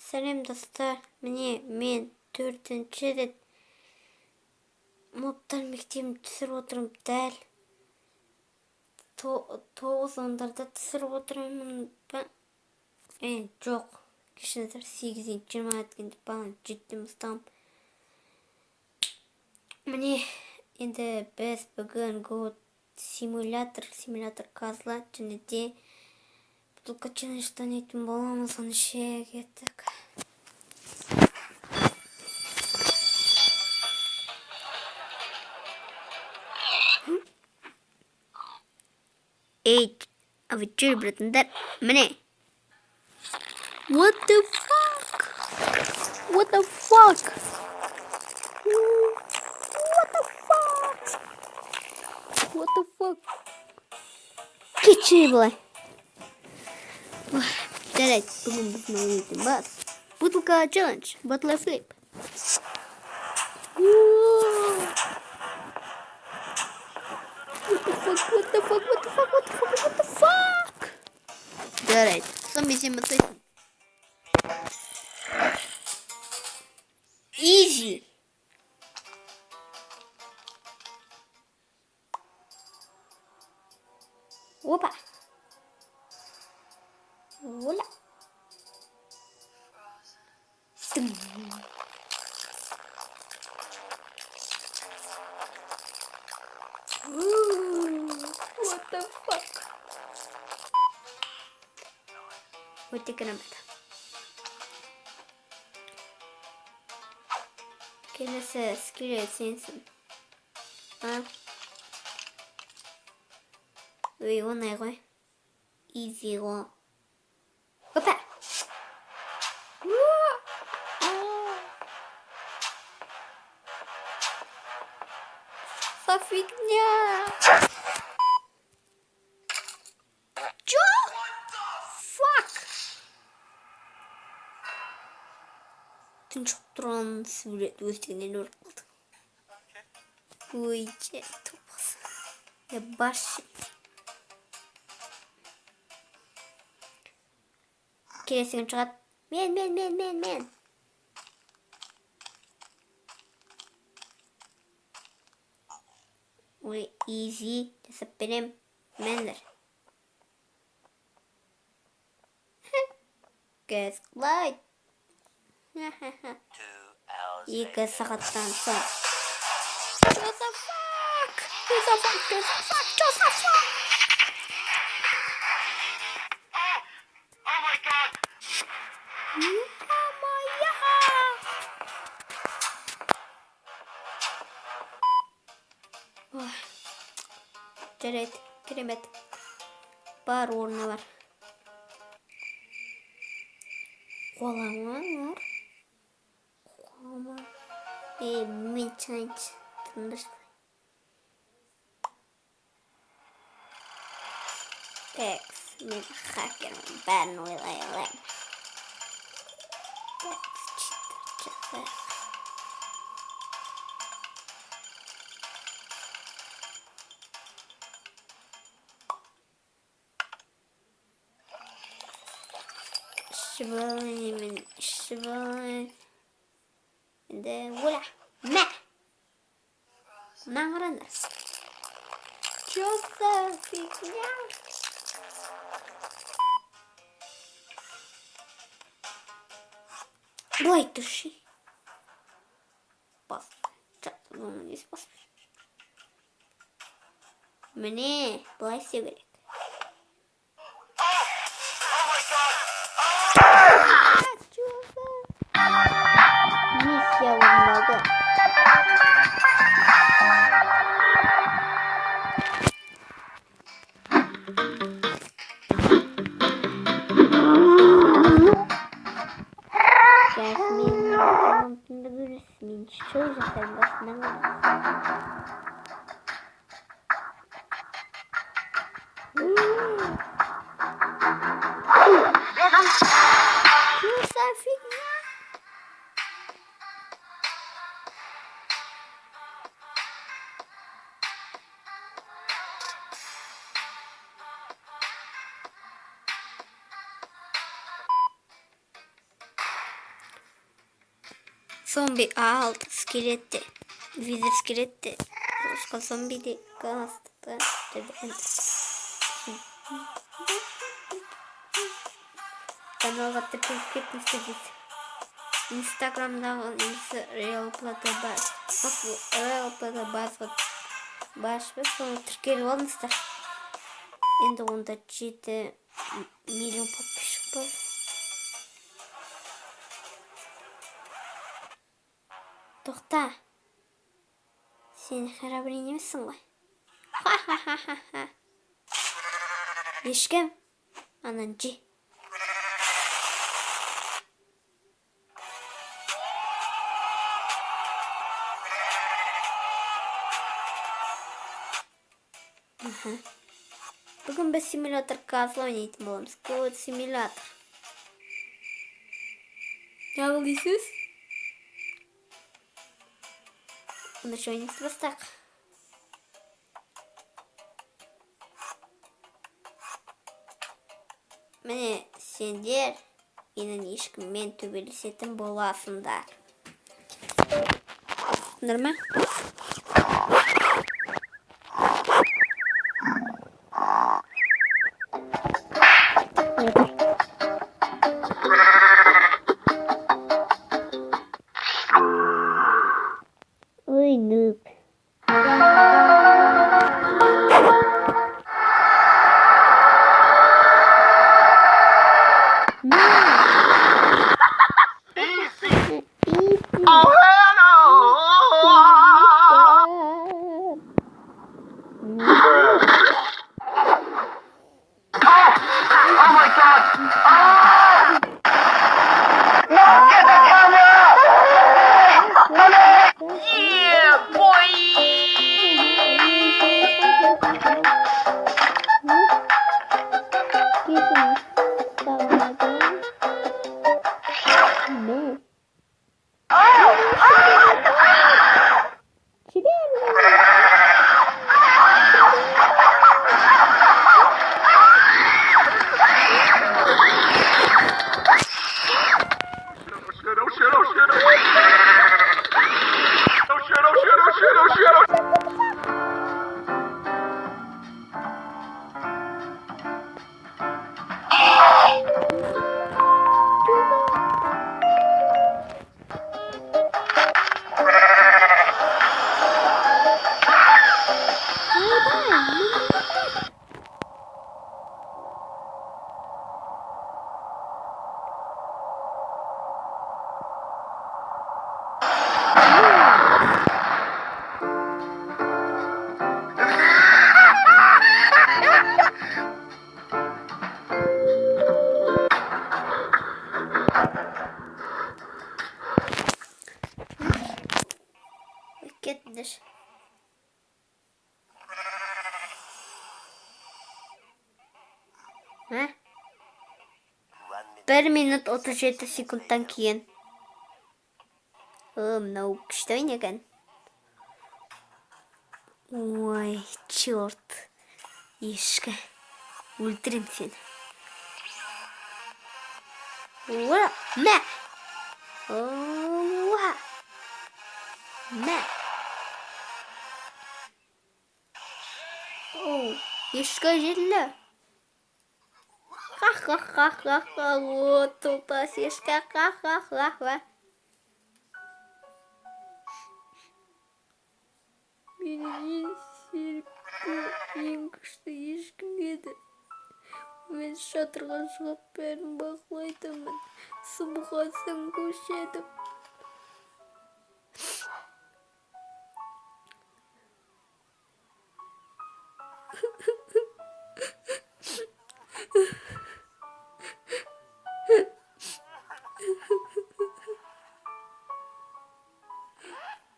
Сәлем достар, міне мен 4-ші рет модтар мектебін түсіріп отырмын. Дәл 9-10-дарда түсіріп отырмын. Жоқ, кешіріңіздер, 8-20 еткенде балан жеттім ұстам. Міне енді біз бүгін симулятор қазыла және де бутылка челленджтан етін боламыз. Оны ше кеттік. Авичер братандар, міне. What the fuck? What the fuck? What the fuck? What the fuck? Keçir бұлай. Жарайды, бүгін біз мәліметін бас. Бутылка челлендж, батлер флип. What the fuck? Жарайды, сон бесен бұтайсын. Easy. Опа. Оля. What the fuck? Вот это нам это. Келесі скелет сенсің. Ой, оңай ғой. Easy ғой. Опа! За фигня! Чё? Фак! Тыншып тұрған сурет өстігінен өліп қалды. Ой, че топқыз. Баши. Келесіген шығады. Мен. Ой, easy. Жасап берем. Мендер. Guess light. 2 сағаттан соң. Joseph! Жарайды, керемет. Бар орны бар. Қолама бар. Мен чайыншы. Тындыршпай. Текс, мен хакермін. Бәрін ойлай алайын. Текс, читер, жасай. Шыбалайын. Енді оля. Мә! Мұнан қарандар. Чоса фигня. Бұлай тұршы. Бас. Жатыр, оның несі бас. Міне, бұлай істеу керек. Миссия орындалды. Мен шоу жасайын басынан Что за фигня? Зомби алды, скелетті. Визір скелетті. Ошқа зомбиді галастықты. Каналға тіркеліп кетіңіздер дейді. Инстаграмдағы немесе Real Plata Bas. Real Plata Bas соны тіркеліп алыңыздар. Енді онда 7 миллион подписчик бар. Тоқта. Сен храбрый емессің ғой. Ха-ха-ха-ха. Ешкім? Анан жи. Бүгін біз симулятор казла ойнайтын боламыз. Код симулятор. Не бұл дейсіз? Онда ойнымызды бастақ. Міне сендер менің ешкіммен төбелесетін боласыңдар. Норма? Ой, нуб. Кетдір. 1 минут 37 секундтан кейін. Мынау күшті ойнаған. Ой, черт. Ешкі. Өлтірем сені. Уа, мә. Уа. Мә. Оу, ешкі желі. Ха-ха-ха-ха-ха. О, топас ешкі. Ха-ха-ха-ха. Мені ең күшті ешкім еді. Мен шатырға шығып бәрін бақылайтынмын. Сұбғасын көшедім.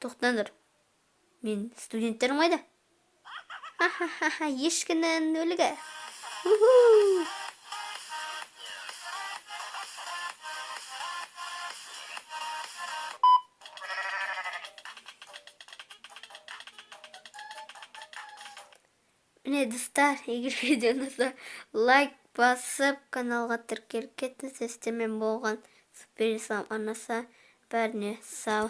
Тоқтаңдар. Мен студенттерім қайда? Ха-ха-ха, ешкінің өлігі. Міне достар, егер видеоңызда лайк басып, каналға тіркеліп кетіңіз, істемен болған супер ислам арнасы Bernie, sağ ol.